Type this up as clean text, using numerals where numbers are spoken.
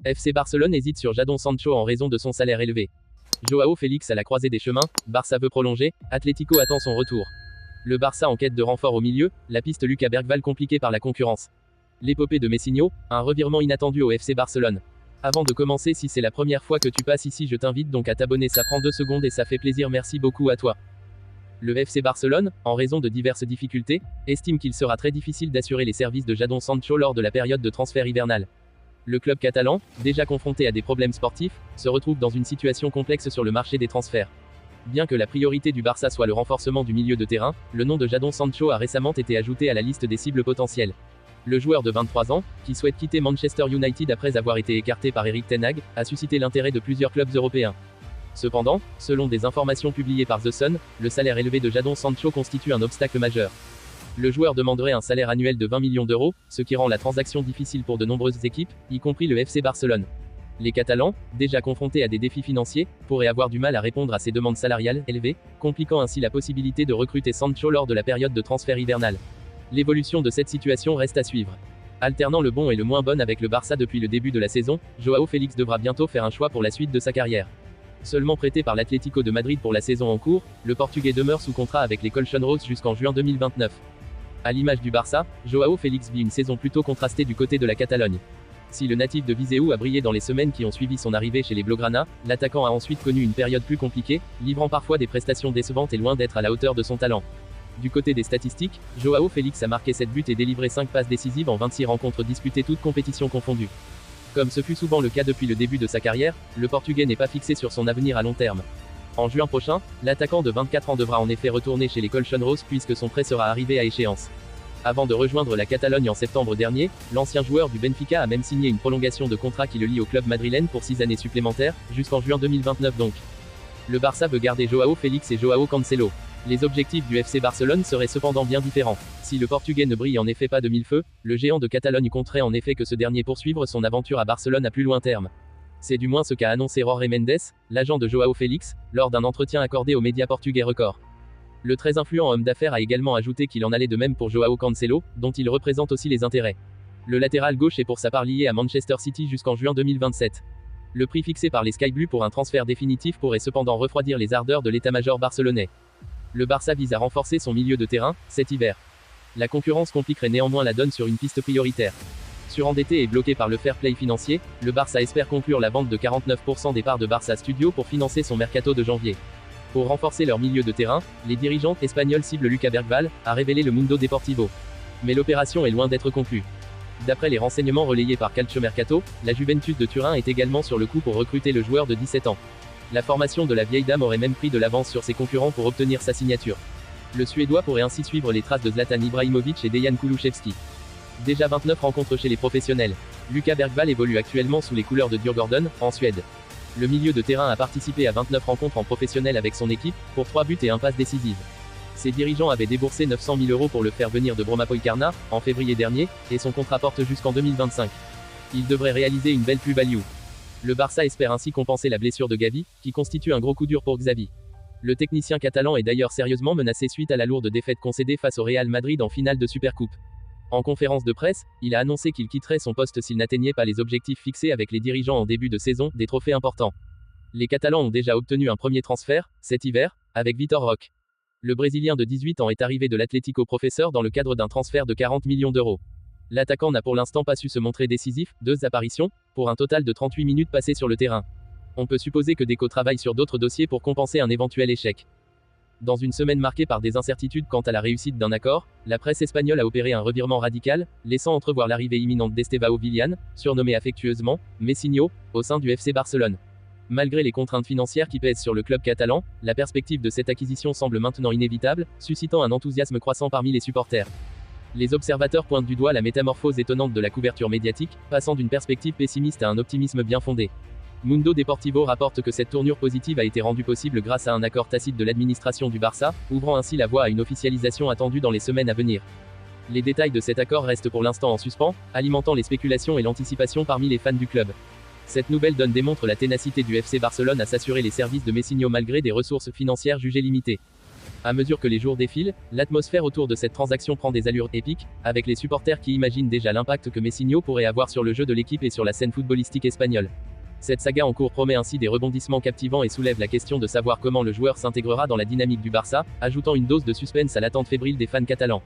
FC Barcelone hésite sur Jadon Sancho en raison de son salaire élevé. Joao Félix à la croisée des chemins, Barça veut prolonger, Atlético attend son retour. Le Barça en quête de renfort au milieu, la piste Lucas Bergvall compliquée par la concurrence. L'épopée de Messinho, un revirement inattendu au FC Barcelone. Avant de commencer, si c'est la première fois que tu passes ici, je t'invite donc à t'abonner, ça prend 2 secondes et ça fait plaisir, merci beaucoup à toi. Le FC Barcelone, en raison de diverses difficultés, estime qu'il sera très difficile d'assurer les services de Jadon Sancho lors de la période de transfert hivernal. Le club catalan, déjà confronté à des problèmes sportifs, se retrouve dans une situation complexe sur le marché des transferts. Bien que la priorité du Barça soit le renforcement du milieu de terrain, le nom de Jadon Sancho a récemment été ajouté à la liste des cibles potentielles. Le joueur de 23 ans, qui souhaite quitter Manchester United après avoir été écarté par Erik ten Hag, a suscité l'intérêt de plusieurs clubs européens. Cependant, selon des informations publiées par The Sun, le salaire élevé de Jadon Sancho constitue un obstacle majeur. Le joueur demanderait un salaire annuel de 20 millions d'euros, ce qui rend la transaction difficile pour de nombreuses équipes, y compris le FC Barcelone. Les Catalans, déjà confrontés à des défis financiers, pourraient avoir du mal à répondre à ces demandes salariales élevées, compliquant ainsi la possibilité de recruter Sancho lors de la période de transfert hivernal. L'évolution de cette situation reste à suivre. Alternant le bon et le moins bon avec le Barça depuis le début de la saison, Joao Félix devra bientôt faire un choix pour la suite de sa carrière. Seulement prêté par l'Atlético de Madrid pour la saison en cours, le Portugais demeure sous contrat avec les Colchonros jusqu'en juin 2029. À l'image du Barça, Joao Félix vit une saison plutôt contrastée du côté de la Catalogne. Si le natif de Viseu a brillé dans les semaines qui ont suivi son arrivée chez les Blaugrana, l'attaquant a ensuite connu une période plus compliquée, livrant parfois des prestations décevantes et loin d'être à la hauteur de son talent. Du côté des statistiques, Joao Félix a marqué 7 buts et délivré 5 passes décisives en 26 rencontres disputées toutes compétitions confondues. Comme ce fut souvent le cas depuis le début de sa carrière, le Portugais n'est pas fixé sur son avenir à long terme. En juin prochain, l'attaquant de 24 ans devra en effet retourner chez les Colchonros puisque son prêt sera arrivé à échéance. Avant de rejoindre la Catalogne en septembre dernier, l'ancien joueur du Benfica a même signé une prolongation de contrat qui le lie au club madrilène pour 6 années supplémentaires, jusqu'en juin 2029 donc. Le Barça veut garder Joao Félix et Joao Cancelo. Les objectifs du FC Barcelone seraient cependant bien différents. Si le Portugais ne brille en effet pas de mille feux, le géant de Catalogne compterait en effet que ce dernier poursuivre son aventure à Barcelone à plus loin terme. C'est du moins ce qu'a annoncé Jorge Mendes, l'agent de Joao Félix, lors d'un entretien accordé aux médias portugais Record. Le très influent homme d'affaires a également ajouté qu'il en allait de même pour Joao Cancelo, dont il représente aussi les intérêts. Le latéral gauche est pour sa part lié à Manchester City jusqu'en juin 2027. Le prix fixé par les Sky Blues pour un transfert définitif pourrait cependant refroidir les ardeurs de l'état-major barcelonais. Le Barça vise à renforcer son milieu de terrain, cet hiver. La concurrence compliquerait néanmoins la donne sur une piste prioritaire. Surendetté et bloqué par le fair play financier, le Barça espère conclure la vente de 49% des parts de Barça Studio pour financer son mercato de janvier. Pour renforcer leur milieu de terrain, les dirigeants espagnols ciblent Lucas Bergvall, a révélé le Mundo Deportivo. Mais l'opération est loin d'être conclue. D'après les renseignements relayés par Calciomercato, la Juventus de Turin est également sur le coup pour recruter le joueur de 17 ans. La formation de la vieille dame aurait même pris de l'avance sur ses concurrents pour obtenir sa signature. Le Suédois pourrait ainsi suivre les traces de Zlatan Ibrahimovic et Dejan Kulusevski. Déjà 29 rencontres chez les professionnels. Lucas Bergvall évolue actuellement sous les couleurs de Djurgården, en Suède. Le milieu de terrain a participé à 29 rencontres en professionnel avec son équipe, pour 3 buts et 1 passe décisive. Ses dirigeants avaient déboursé 900 000 € pour le faire venir de Bromapoikarna, en février dernier, et son contrat porte jusqu'en 2025. Il devrait réaliser une belle plus-value. Le Barça espère ainsi compenser la blessure de Gavi, qui constitue un gros coup dur pour Xavi. Le technicien catalan est d'ailleurs sérieusement menacé suite à la lourde défaite concédée face au Real Madrid en finale de Supercoupe. En conférence de presse, il a annoncé qu'il quitterait son poste s'il n'atteignait pas les objectifs fixés avec les dirigeants en début de saison, des trophées importants. Les Catalans ont déjà obtenu un premier transfert, cet hiver, avec Vitor Roque. Le Brésilien de 18 ans est arrivé de l'Atlético Professeur dans le cadre d'un transfert de 40 millions d'euros. L'attaquant n'a pour l'instant pas su se montrer décisif, 2 apparitions, pour un total de 38 minutes passées sur le terrain. On peut supposer que Deco travaille sur d'autres dossiers pour compenser un éventuel échec. Dans une semaine marquée par des incertitudes quant à la réussite d'un accord, la presse espagnole a opéré un revirement radical, laissant entrevoir l'arrivée imminente d'Estevao Villan, surnommé affectueusement Messinho, au sein du FC Barcelone. Malgré les contraintes financières qui pèsent sur le club catalan, la perspective de cette acquisition semble maintenant inévitable, suscitant un enthousiasme croissant parmi les supporters. Les observateurs pointent du doigt la métamorphose étonnante de la couverture médiatique, passant d'une perspective pessimiste à un optimisme bien fondé. Mundo Deportivo rapporte que cette tournure positive a été rendue possible grâce à un accord tacite de l'administration du Barça, ouvrant ainsi la voie à une officialisation attendue dans les semaines à venir. Les détails de cet accord restent pour l'instant en suspens, alimentant les spéculations et l'anticipation parmi les fans du club. Cette nouvelle donne démontre la ténacité du FC Barcelone à s'assurer les services de Messinho malgré des ressources financières jugées limitées. À mesure que les jours défilent, l'atmosphère autour de cette transaction prend des allures épiques, avec les supporters qui imaginent déjà l'impact que Messinho pourrait avoir sur le jeu de l'équipe et sur la scène footballistique espagnole. Cette saga en cours promet ainsi des rebondissements captivants et soulève la question de savoir comment le joueur s'intégrera dans la dynamique du Barça, ajoutant une dose de suspense à l'attente fébrile des fans catalans.